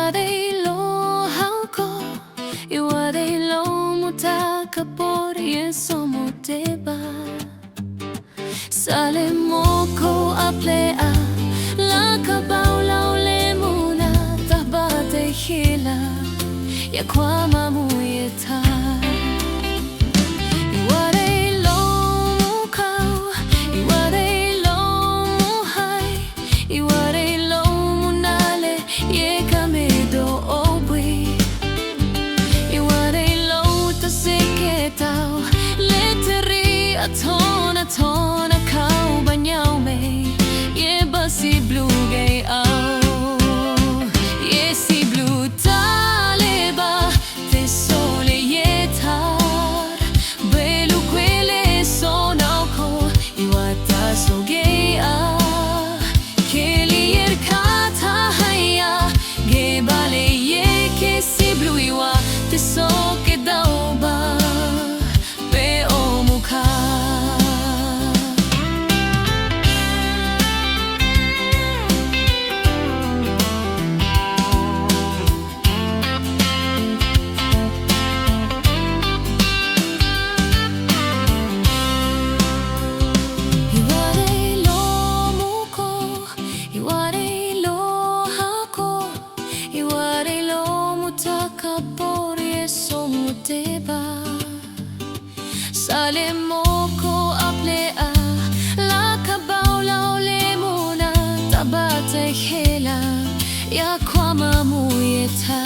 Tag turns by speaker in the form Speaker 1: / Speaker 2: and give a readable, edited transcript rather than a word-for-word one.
Speaker 1: Iwadelo hauko, iwadelo mutaka por yeso moteba. Sale moko aplea, la kabaula ulemuna tabate hila, ya kwama muyeta. Tona tona kau banyau me ye basi blue gay au ye si blue taleba te sole ye tar belu quele sono ko iwata so gay a keli yer kata haya ge bale ye ke si blue iwa te so ke dauba pe o muka. Sale moko aplea, la kabaula ulemuna tabate hela, ya kwama muyeta.